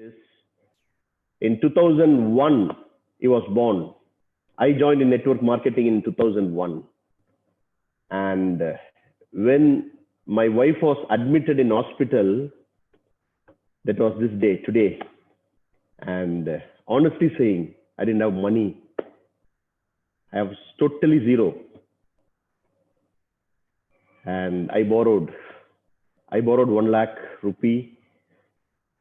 Yes. In 2001, he was born. I joined in network marketing in 2001. And when my wife was admitted in hospital, that was this day, today. And honestly saying, I didn't have money. I was totally zero. And I borrowed 1 lakh rupee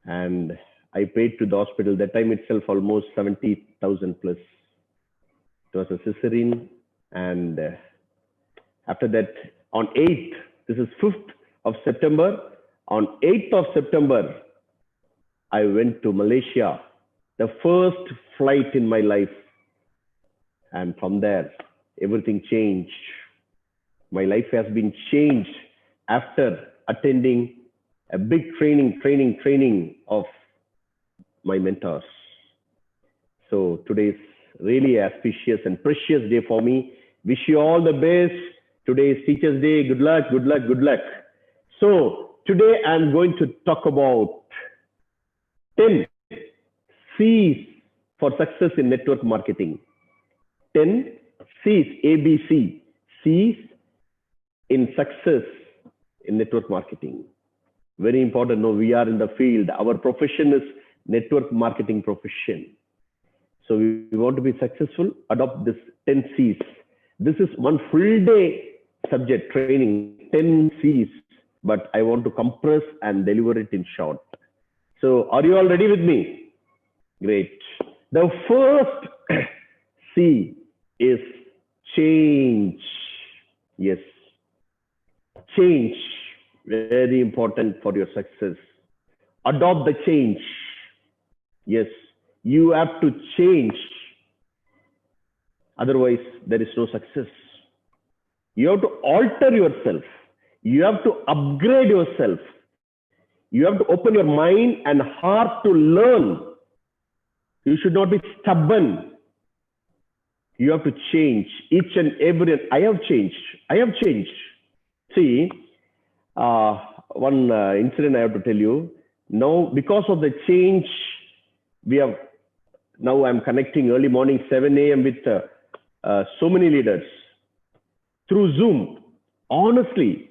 and I paid to the hospital. That time itself, almost 70,000 plus. It was a cesarean. And after that, on 8th, this is 5th of September. On 8th of September, I went to Malaysia, the first flight in my life. And from there, everything changed. My life has been changed after attending a big training of my mentors. So today is really auspicious and precious day for me. Wish you all the best. Today is Teachers Day. Good luck, good luck, good luck. So today I'm going to talk about 10 C's for success in network marketing. 10 C's, ABC, C's in success in network marketing. Very important. No, we are in the field. Our profession is network marketing profession. So we want to be successful, adopt this 10 C's. This is one full day subject training, 10 C's, but I want to compress and deliver it in short. So are you all ready with me? Great. The first C is change. Yes. Change. Very important for your success. Adopt the change. Yes. You have to change. Otherwise, there is no success. You have to alter yourself. You have to upgrade yourself. You have to open your mind and heart to learn. You should not be stubborn. You have to change each and every. I have changed. See, one incident I have to tell you. Now, because of the change, now I'm connecting early morning 7 a.m. with so many leaders through Zoom. Honestly,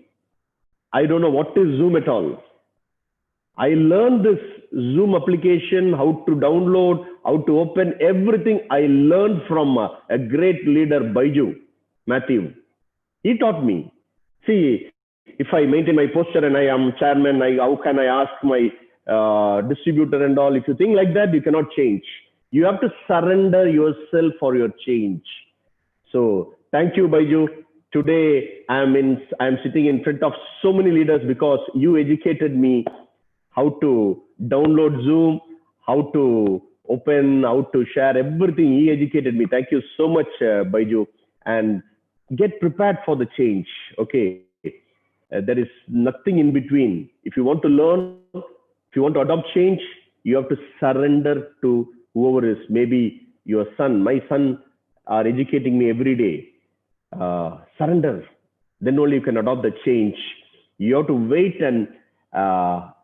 I don't know what is Zoom at all. I learned this Zoom application, how to download, how to open everything. I learned from a great leader, Baiju, Matthew. He taught me. See, if I maintain my posture and I am chairman, how can I ask my distributor and all? If you think like that, you cannot change. You have to surrender yourself for your change. So thank you, Baiju. Today, I'm sitting in front of so many leaders because you educated me how to download Zoom, how to open, how to share everything. He educated me. Thank you so much, Baiju. And get prepared for the change. Okay. There is nothing in between. If you want to learn, if you want to adopt change, you have to surrender to whoever is. Maybe your son, my son are educating me every day. Surrender. Then only you can adopt the change. You have to wait and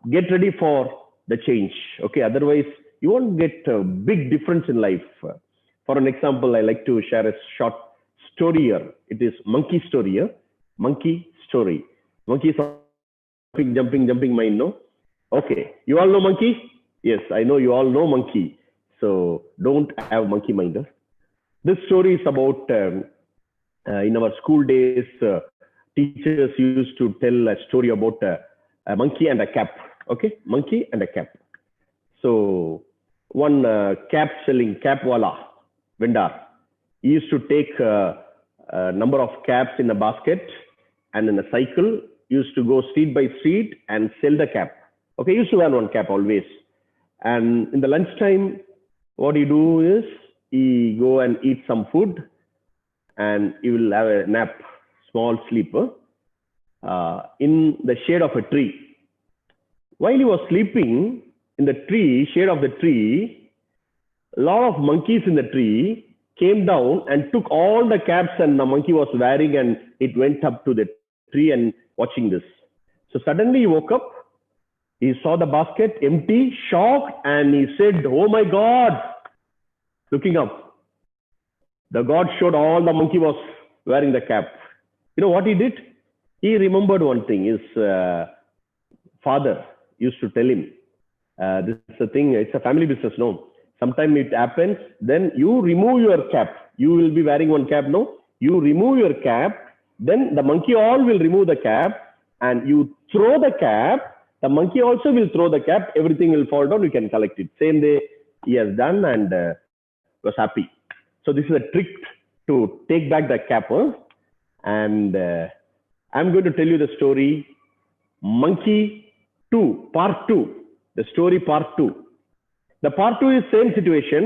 get ready for the change. Okay. Otherwise, you won't get a big difference in life. For an example, I like to share a short story here. It is monkey story here. Monkey story. Monkey is jumping mind, no? Okay. You all know monkey? Yes, I know you all know monkey. So don't have monkey mind. This story is about in our school days, teachers used to tell a story about a monkey and a cap. Okay, monkey and a cap. So one cap wala vendor, he used to take a number of caps in a basket and in a cycle, used to go street by street and sell the cap. Okay, used to wear one cap always. And in the lunchtime, what he do is he go and eat some food and he will have a nap, small sleep in the shade of a tree. While he was sleeping in the tree, shade of the tree, a lot of monkeys in the tree came down and took all the caps and the monkey was wearing, and it went up to the tree and watching this. So suddenly he woke up. He saw the basket empty, shocked, and he said, "Oh my God!" Looking up, the God showed all the monkey was wearing the cap. You know what he did? He remembered one thing. His father used to tell him, "This is a thing. It's a family business. No, sometimes it happens. Then you remove your cap. You will be wearing one cap. No, you remove your cap. Then the monkey all will remove the cap, and you throw the cap. The monkey also will throw the cap. Everything will fall down. You can collect it." Same day he has done and was happy. So this is a trick to take back the cap. And I'm going to tell you the story. Monkey 2, part 2. The story part 2. The part 2 is same situation.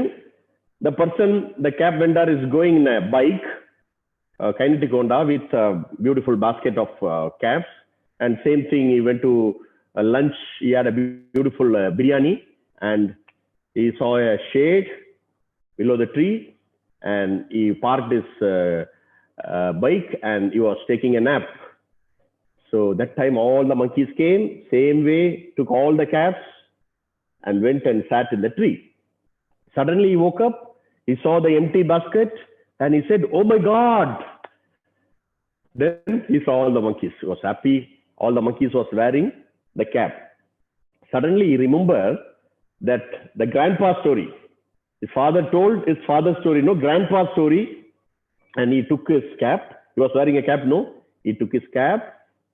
The person, the cap vendor, is going in a bike, Kinetic Honda, with a beautiful basket of caps. And same thing, he went to lunch. He had a beautiful biryani, and he saw a shade below the tree, and he parked his bike, and he was taking a nap. So that time all the monkeys came, same way, took all the caps and went and sat in the tree. Suddenly he woke up, he saw the empty basket, and he said, "Oh my God." Then he saw all the monkeys. He was happy. All the monkeys was wearing the cap. Suddenly he remembered that the grandpa story. His father told his father's story, no, grandpa's story. And he took his cap. He was wearing a cap, no? He took his cap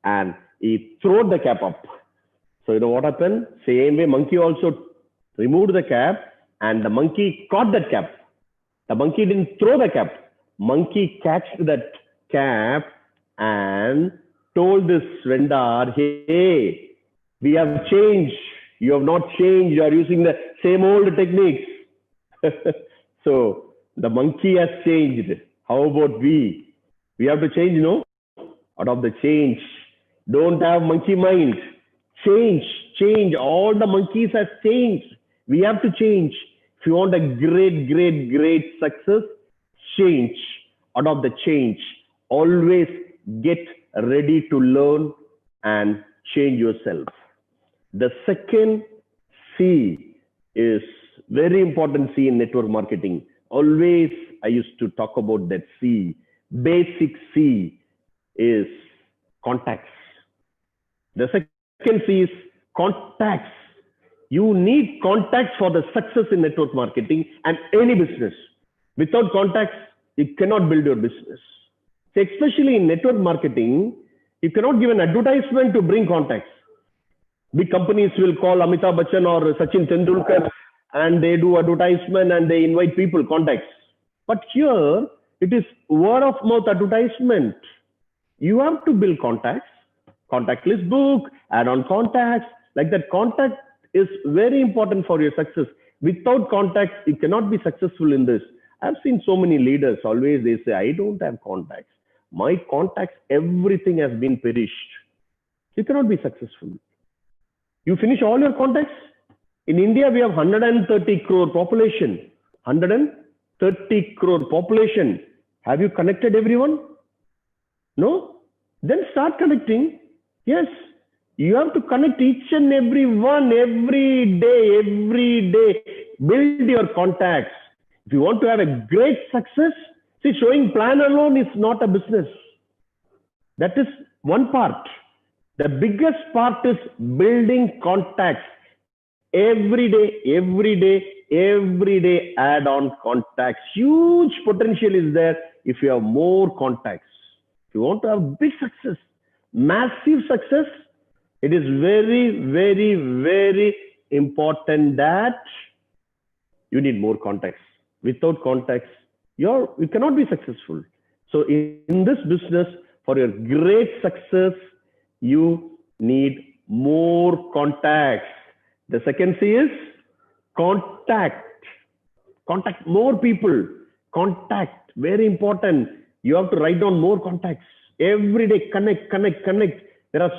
and he threw the cap up. So you know what happened? Same way, monkey also removed the cap and the monkey caught that cap. The monkey didn't throw the cap. Monkey catched that cap and told this vendor, "Hey, we have changed. You have not changed. You are using the same old techniques." So the monkey has changed. How about we? We have to change, no? Out of the change. Don't have monkey mind. Change, change. All the monkeys have changed. We have to change. If you want a great success, change. Out of the change. Always get ready to learn and change yourself. The second C is very important C in network marketing. Always I used to talk about that C. Basic C is contacts. The second C is contacts. You need contacts for the success in network marketing and any business. Without contacts, you cannot build your business. So especially in network marketing, you cannot give an advertisement to bring contacts. Big companies will call Amitabh Bachchan or Sachin Tendulkar and they do advertisement and they invite people, contacts. But here, it is word of mouth advertisement. You have to build contacts, contact list book, add on contacts. Like that, contact is very important for your success. Without contacts, you cannot be successful in this. I've seen so many leaders, always they say, "I don't have contacts. My contacts, everything has been perished." You cannot be successful. You finish all your contacts. In India, we have 130 crore population. 130 crore population. Have you connected everyone? No? Then start connecting. Yes. You have to connect each and every one every day. Build your contacts. If you want to have a great success, see, showing plan alone is not a business. That is one part. The biggest part is building contacts. Every day, add on contacts. Huge potential is there if you have more contacts. If you want to have big success, massive success, it is very important that you need more contacts. Without contacts, you cannot be successful. So in this business, for your great success, you need more contacts. The second C is contact. Contact more people. Contact, very important. You have to write down more contacts. Every day, connect. There are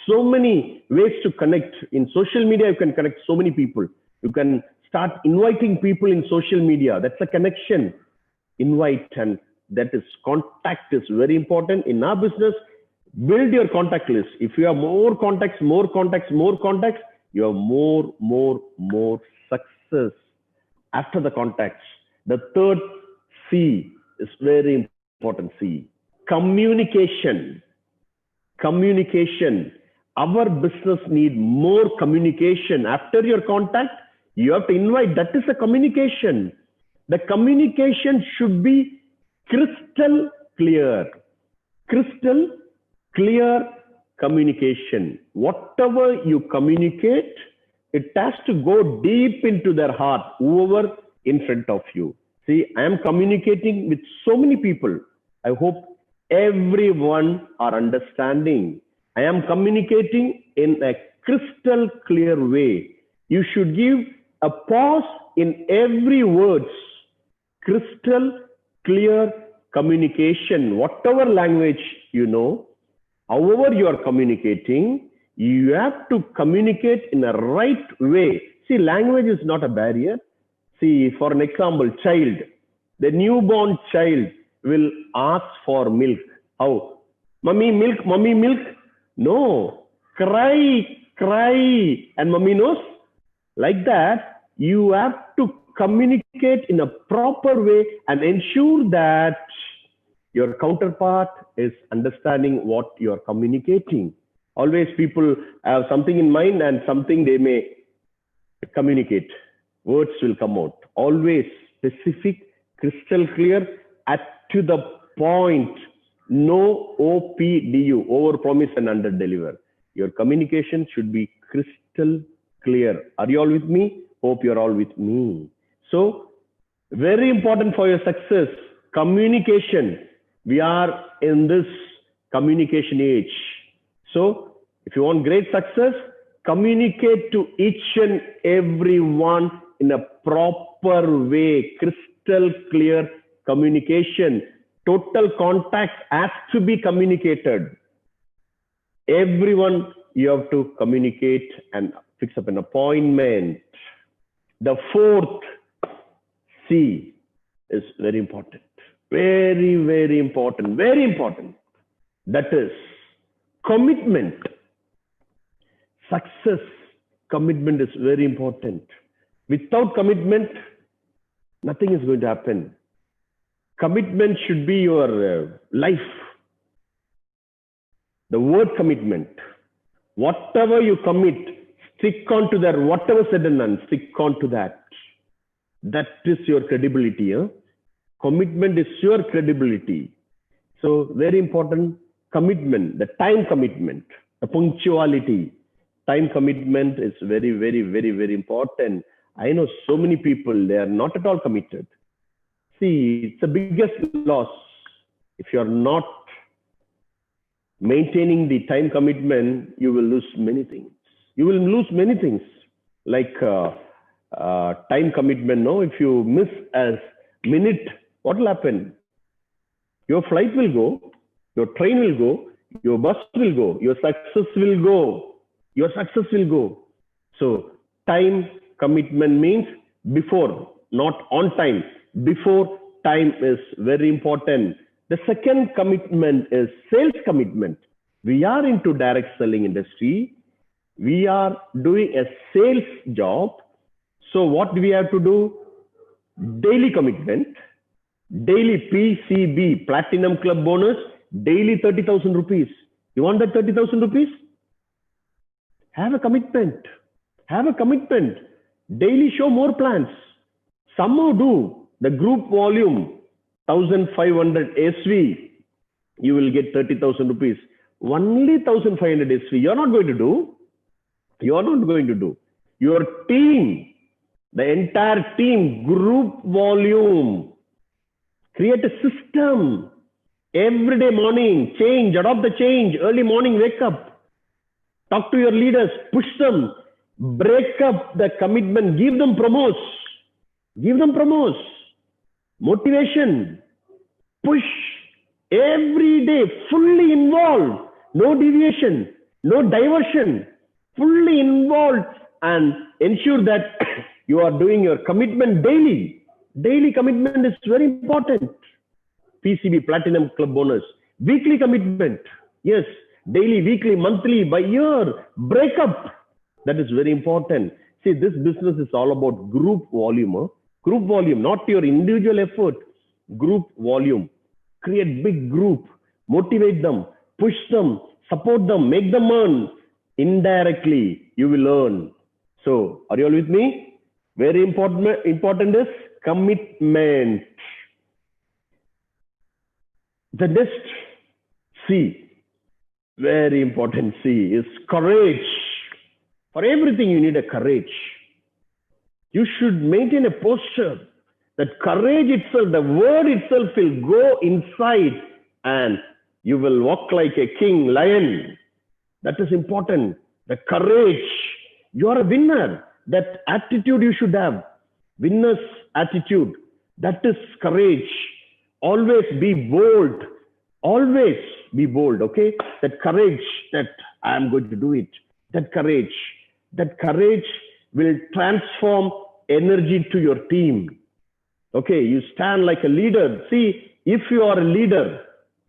so many ways to connect. In social media, you can connect so many people. You can start inviting people in social media. That's a connection. Invite, and that is contact is very important. In our business, Build your contact list. If you have more contacts, you have more success after the contacts. The third C is very important. C, communication. Communication. Our business need more communication. After your contact, you have to invite. That is a communication. The communication should be crystal clear. Crystal clear communication. Whatever you communicate, it has to go deep into their heart, whoever in front of you. See, I am communicating with so many people. I hope everyone are understanding. I am communicating in a crystal clear way. You should give a pause in every words. Crystal clear communication. Whatever language you know, however you are communicating, you have to communicate in a right way. See, language is not a barrier. See, for an example, child. The newborn child will ask for milk. How? Mommy, milk, mommy, milk. No. Cry, cry. And mommy knows. Like that, you have to communicate in a proper way and ensure that your counterpart is understanding what you are communicating. Always people have something in mind and something they may communicate. Words will come out. Always specific, crystal clear, to the point. No OPDU, over promise and under deliver. Your communication should be crystal clear. Are you all with me? Hope you're all with me. So, very important for your success, communication. We are in this communication age. So, if you want great success, communicate to each and every one in a proper way, crystal clear communication. Total contact has to be communicated. Everyone you have to communicate and fix up an appointment. The fourth C is very important. Very, very important. Very important. That is commitment. Success, commitment is very important. Without commitment, nothing is going to happen. Commitment should be your life. The word commitment. Whatever you commit, stick on to that. Whatever said and done, stick on to that. That is your credibility. Commitment is your credibility. So very important, commitment, the time commitment, the punctuality. Time commitment is very, very, very, very important. I know so many people, they are not at all committed. See, it's the biggest loss. If you are not maintaining the time commitment, you will lose many things. You will lose many things like time commitment. No, if you miss a minute, what will happen? Your flight will go, your train will go, your bus will go, your success will go, your success will go. So time commitment means before, not on time. Before time is very important. The second commitment is sales commitment. We are into direct selling industry. We are doing a sales job. So what do we have to do? Daily commitment, daily PCB, Platinum Club bonus, daily 30,000 rupees. You want that 30,000 rupees? Have a commitment. Have a commitment. Daily show more plans. Somehow do. The group volume, 1,500 SV, you will get 30,000 rupees. Only 1,500 SV. You're not going to do. You're not going to do. Your team, the entire team, group volume. Create a system. Every day morning, change, adopt the change. Early morning, wake up. Talk to your leaders, push them. Break up the commitment. Give them promos. Give them promos. Motivation. Push. Every day, fully involved. No deviation. No diversion. Fully involved and ensure that you are doing your commitment daily. Daily commitment is very important. PCB, Platinum Club bonus. Weekly commitment. Yes, daily, weekly, monthly, by year, break up. That is very important. See, this business is all about group volume. Huh? Group volume, not your individual effort. Group volume. Create big group. Motivate them. Push them. Support them. Make them earn. Indirectly, you will earn. So, are you all with me? Very important is commitment. The next C, very important C, is courage. For everything, you need a courage. You should maintain a posture that courage itself, the word itself will go inside and you will walk like a king, lion. That is important. The courage. You are a winner. That attitude you should have. Winner's attitude. That is courage. Always be bold. Always be bold, okay? That courage that I am going to do it. That courage will transform energy to your team. Okay, you stand like a leader. See, if you are a leader,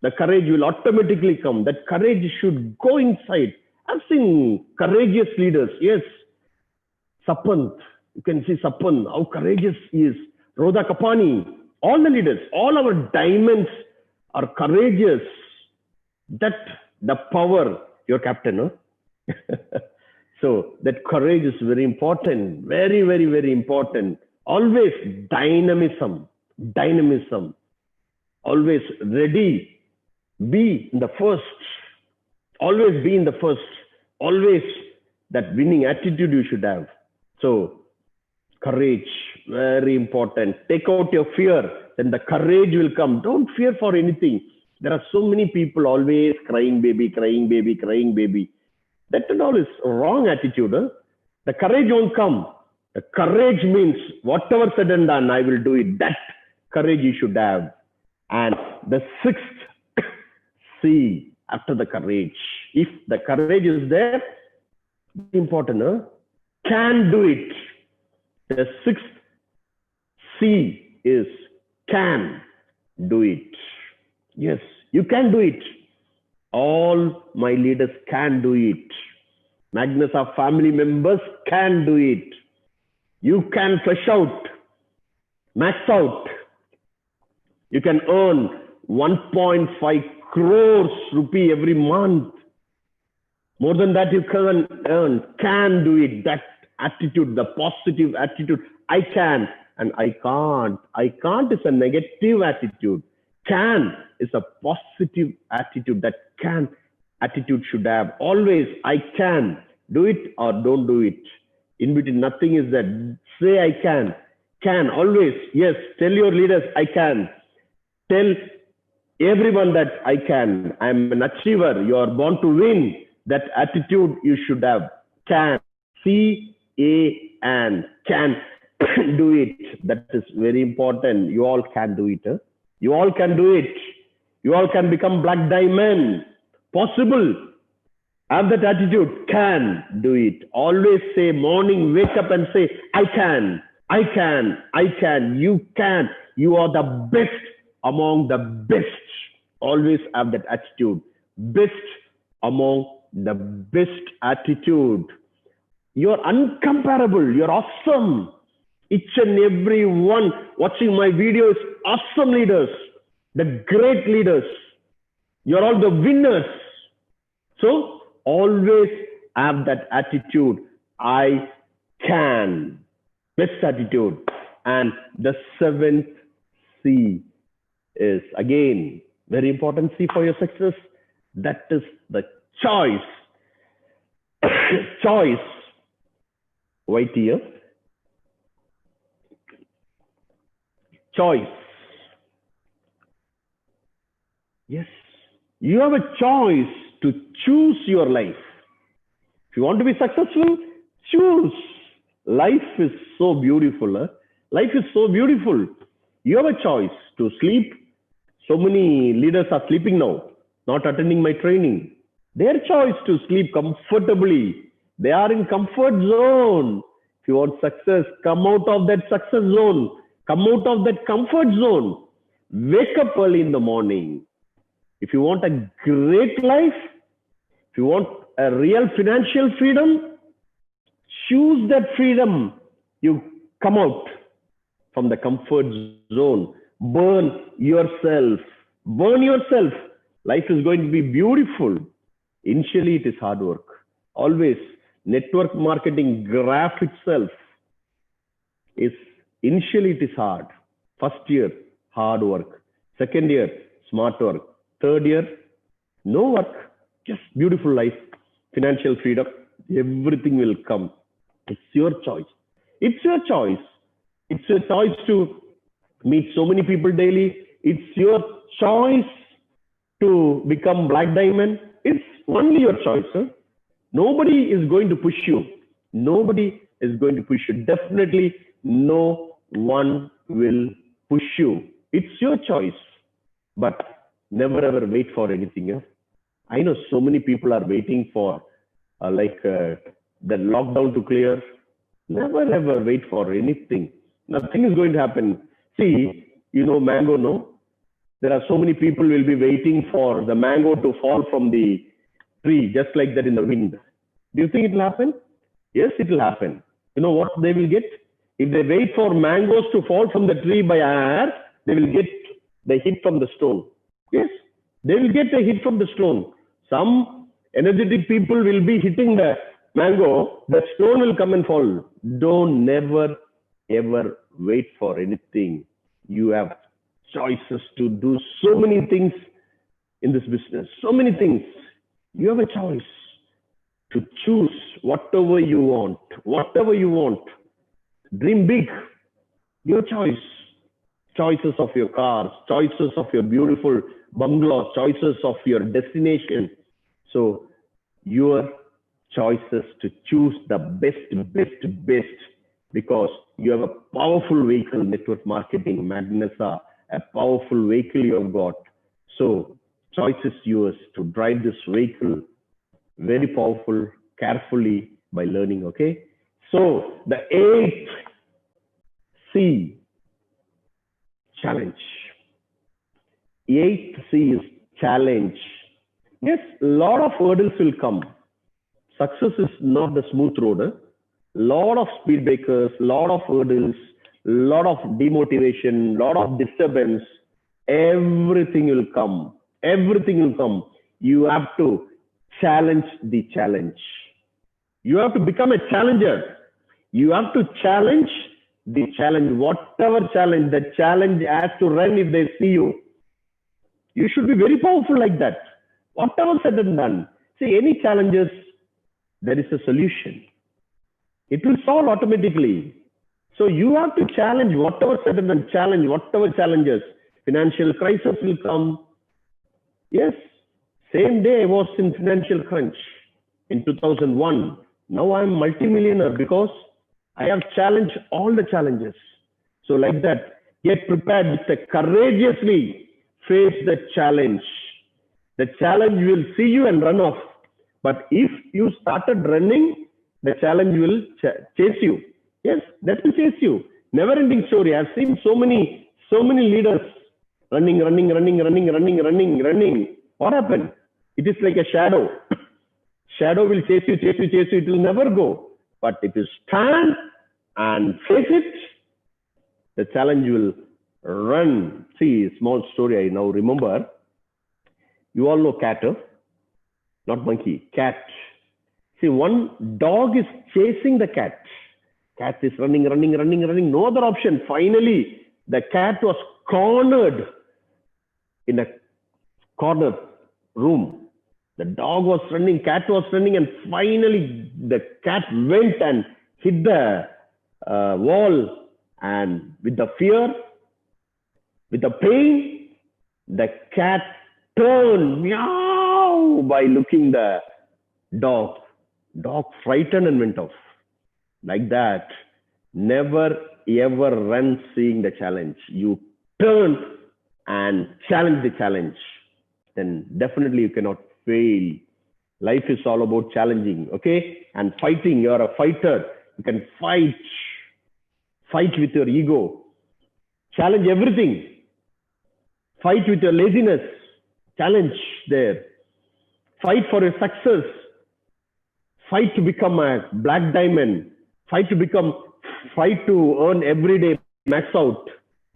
the courage will automatically come. That courage should go inside. I've seen courageous leaders. Yes, Sapant. You can see Sapant, how courageous he is. Rodha Kapani. All the leaders, all our diamonds are courageous. That the power, your captain, huh? So that courage is very important. Very, very, very important. Always dynamism. Always ready. Be in the first. Always be in the first. Always that winning attitude you should have. So courage, very important. Take out your fear, then the courage will come. Don't fear for anything. There are so many people always crying baby, crying baby, crying baby. That and all is wrong attitude. Huh? The courage won't come. The courage means whatever said and done, I will do it. That courage you should have. And the sixth C after the courage. If the courage is there, important, huh? Can do it. The sixth C is can do it. Yes, you can do it. All my leaders can do it. Magnus, our family members can do it. You can flesh out, max out. You can earn 1.5 crores rupee every month. More than that you can earn. Can do it. That attitude, the positive attitude. I can and I can't. I can't is a negative attitude. Can is a positive attitude. That can attitude should have. Always I can. Do it or don't do it. In between nothing is that. Say I can. Can. Always. Yes. Tell your leaders I can. Tell everyone that I can. I'm an achiever. You are born to win. That attitude you should have. Can. C-A-N. Can do it. That is very important. You all can do it. Huh? You all can do it. You all can become black diamond. Possible. Have that attitude. Can do it. Always say morning, wake up and say, I can. I can. I can. You can. You are the best among the best. Always have that attitude. Best among the best attitude. You're uncomparable. You're awesome. Each and every one watching my videos, awesome leaders, the great leaders. You're all the winners. So always have that attitude. I can. Best attitude. And the seventh C is again very important C for your success. That is the choice. Choice. Right here. Choice. Yes. You have a choice to choose your life. If you want to be successful, choose. Life is so beautiful. Huh? Life is so beautiful. You have a choice to sleep. So many leaders are sleeping now, not attending my training. Their choice to sleep comfortably. They are in comfort zone. If you want success, come out of that success zone. Come out of that comfort zone. Wake up early in the morning. If you want a great life, if you want a real financial freedom, choose that freedom. You come out from the comfort zone. Burn yourself. Burn yourself. Life is going to be beautiful. Initially, it is hard work. Always, network marketing graph itself is initially it is hard. First year, hard work. Second year, smart work. Third year, no work. Just beautiful life, financial freedom. Everything will come. It's your choice. It's your choice. It's your choice to meet so many people daily. It's your choice to become black diamond. It's only your choice. Huh? Nobody is going to push you. Nobody is going to push you. Definitely no one will push you. It's your choice. But never ever wait for anything. Huh? I know so many people are waiting for the lockdown to clear. Never ever wait for anything. Nothing is going to happen. See, mango, no? There are so many people will be waiting for the mango to fall from the tree, just like that in the wind. Do you think it will happen? Yes, it will happen. You know what they will get? If they wait for mangoes to fall from the tree by air, they will get the hit from the stone. Yes, they will get a hit from the stone. Some energetic people will be hitting the mango, the stone will come and fall. Don't never ever wait for anything. You have choices to do so many things in this business. So many things. You have a choice to choose whatever you want. Whatever you want. Dream big. Your choice. Choices of your cars, choices of your beautiful bungalows, choices of your destination. So your choices to choose the best, because you have a powerful vehicle, network marketing, Magnesa, a powerful vehicle you have got. So choice is yours to drive this vehicle very powerful, carefully by learning, okay? So the 8th C, challenge. 8th C is challenge. Yes, a lot of hurdles will come. Success is not the smooth road. Eh? Lot of speed breakers, lot of hurdles, lot of demotivation, lot of disturbance. Everything will come. Everything will come. You have to challenge the challenge. You have to become a challenger. You have to challenge the challenge. Whatever challenge, the challenge has to run if they see you. You should be very powerful like that. Whatever said and done. See, any challenges, there is a solution. It will solve automatically. So you have to challenge whatever said and done, challenge whatever challenges. Financial crisis will come. Yes, same day I was in financial crunch in 2001. Now I'm multimillionaire because I have challenged all the challenges. So like that, get prepared with the courageously face the challenge. The challenge will see you and run off. But if you started running, the challenge will chase you. Yes, that will chase you. Never ending story. I've seen so many leaders running. What happened? It is like a shadow. Shadow will chase you. It will never go. But if you stand and face it, the challenge will run. See, small story I now remember. You all know cat, huh? Not monkey, cat. See, one dog is chasing the cat. Cat is running. No other option. Finally, the cat was cornered in a corner room. The dog was running, cat was running, and finally the cat went and hit the wall. And with the fear, with the pain, the cat turned meow by looking the dog. Dog frightened and went off. Like that, never ever run seeing the challenge. You turn and challenge the challenge. Then definitely you cannot fail. Life is all about challenging, okay? And fighting. You're a fighter. You can fight. Fight with your ego. Challenge everything. Fight with your laziness. challenge there. Fight for your success. Fight to become a black diamond. Fight to earn everyday max out,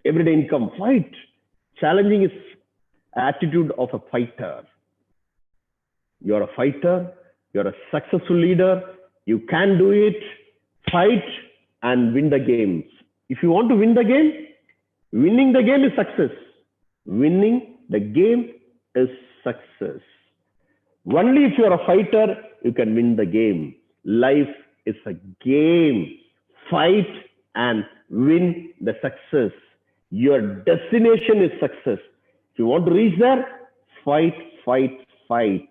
everyday income. Fight. Challenging is attitude of a fighter. You're a fighter. You're a successful leader. You can do it. Fight and win the games. If you want to win the game, winning the game is success. Winning the game is success. Only if you're a fighter, you can win the game. Life is a game. Fight and win the success. Your destination is success. If you want to reach there, fight, fight, fight.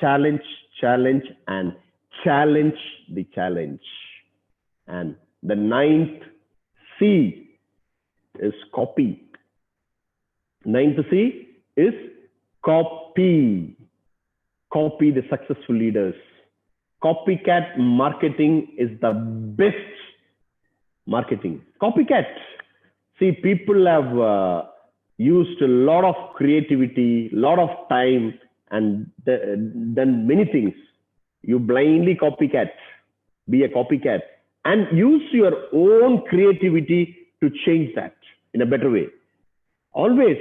Challenge, challenge, and challenge the challenge. And the 9th C is copy. 9th C is copy. Copy the successful leaders. Copycat marketing is the best marketing. Copycat. See, people have used a lot of creativity, lot of time, and done many things. You blindly copycat. Be a copycat. And use your own creativity to change that in a better way. Always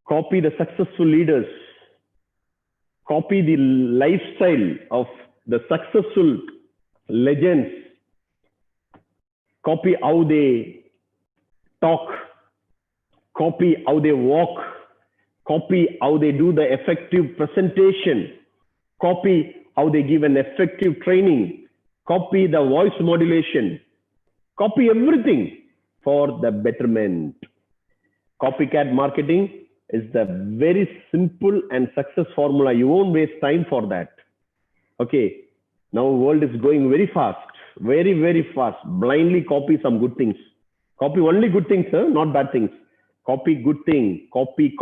copy the successful leaders. Copy the lifestyle of the successful legends. Copy how they talk. Copy how they walk. Copy how they do the effective presentation. Copy how they give an effective training. Copy the voice modulation. Copy everything for the betterment. Copycat marketing is the very simple and success formula. You won't waste time for that. Okay, now world is going very fast, very, very fast. Blindly copy some good things. Copy only good things, not bad things. Copy good thing, copy,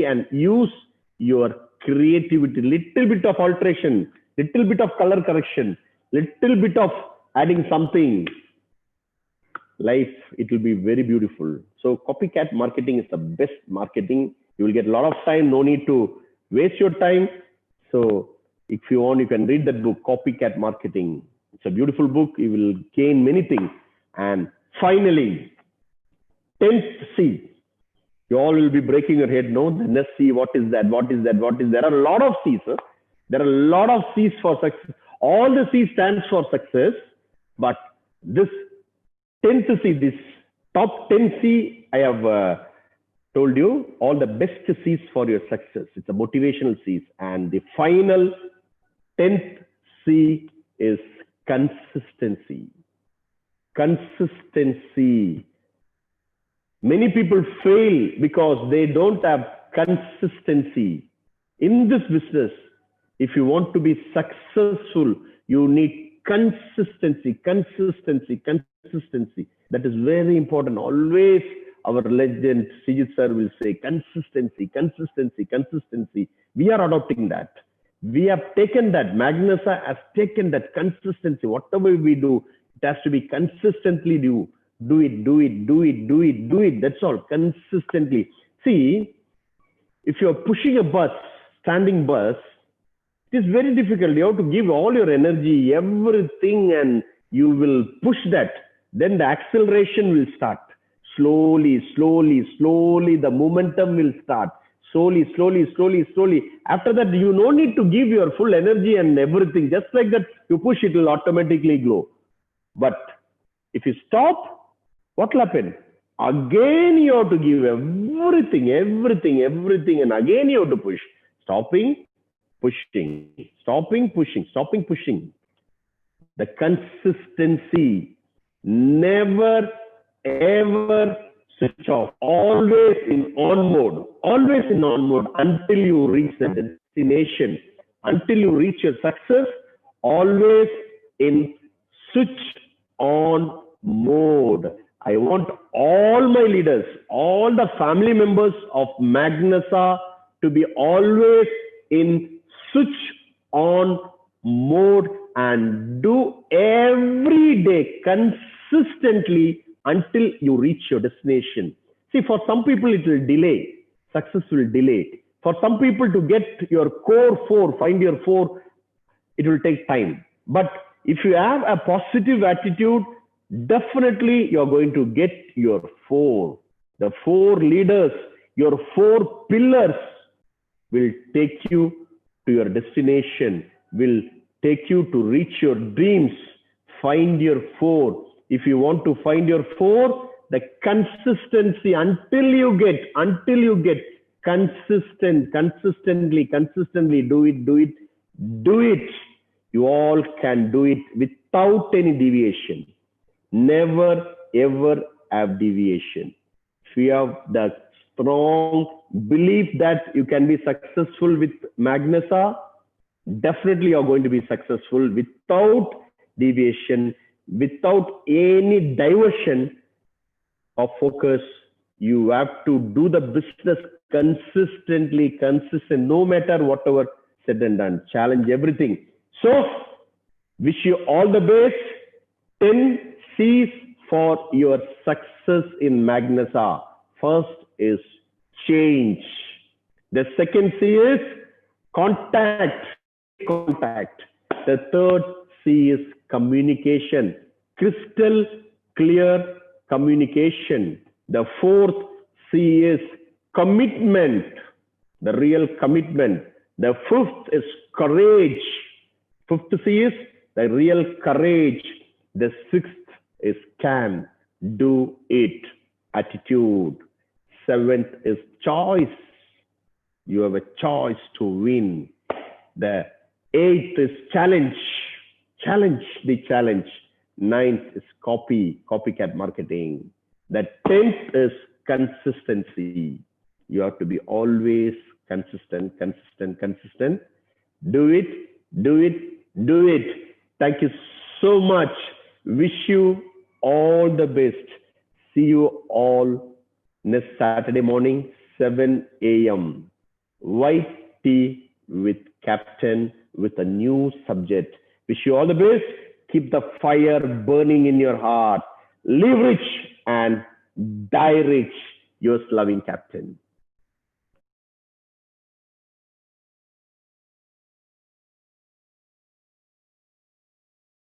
and use your creativity. Little bit of alteration, little bit of color correction, little bit of adding something. Life, it will be very beautiful. So copycat marketing is the best marketing. You will get a lot of time, no need to waste your time. So if you want, you can read that book, Copycat Marketing. It's a beautiful book. You will gain many things. And finally, 10th C. You all will be breaking your head. No, the next C, what is that? What is that? What is that? There are a lot of C's. There are a lot of C's for success. All the C stands for success. But this 10th C, this top 10 C, I have told you all the best C's for your success. It's a motivational C's. And the final 10th C is consistency. Consistency. Many people fail because they don't have consistency. In this business, if you want to be successful, you need consistency, consistency, consistency. That is very important. Always our legend, Srijit sir, will say consistency, consistency, consistency. We are adopting that. We have taken that. Magnesa has taken that consistency. Whatever we do, it has to be consistently do. Do it. That's all. Consistently. See, if you're pushing a bus, standing bus, it is very difficult. You have to give all your energy, everything, and you will push that. Then the acceleration will start. Slowly, the momentum will start. Slowly. After that, you no need to give your full energy and everything. Just like that, you push, it will automatically go. But if you stop, what will happen? Again, you have to give everything, and again you have to push. Stopping, pushing. The consistency. Never, ever switch off. Always in on mode until you reach the destination. Until you reach your success, always in switch on mode. I want all my leaders, all the family members of Magnesa to be always in switch on mode and do every day consistently until you reach your destination. See, for some people it will delay. Success will delay. For some people to get your core four, find your four, it will take time. But if you have a positive attitude, definitely you're going to get your four. The four leaders, your four pillars will take you to your destination, will take you to reach your dreams. Find your four. If you want to find your four, the consistency until you get consistently do it. You all can do it without any deviation. Never ever have deviation. If you have the strong belief that you can be successful with Magnesa, definitely you're going to be successful without deviation, without any diversion of focus. You have to do the business consistent, no matter whatever said and done. Challenge everything. So, wish you all the best. 10 C's for your success in Magnesa. First is change. The second C is contact. The third C is communication. Crystal clear communication. The fourth C is commitment. The real commitment. The fifth is courage. Fifth C is the real courage. The sixth is can do it attitude. Seventh is choice. You have a choice to win. The eighth is challenge. Challenge the challenge. Ninth is copycat marketing. The 10th is consistency. You have to be always consistent. Do it. Thank you so much. Wish you all the best. See you all next Saturday morning, 7 a.m. White tea with Captain with a new subject. Wish you all the best. Keep the fire burning in your heart. Live rich and die rich. Yours loving Captain.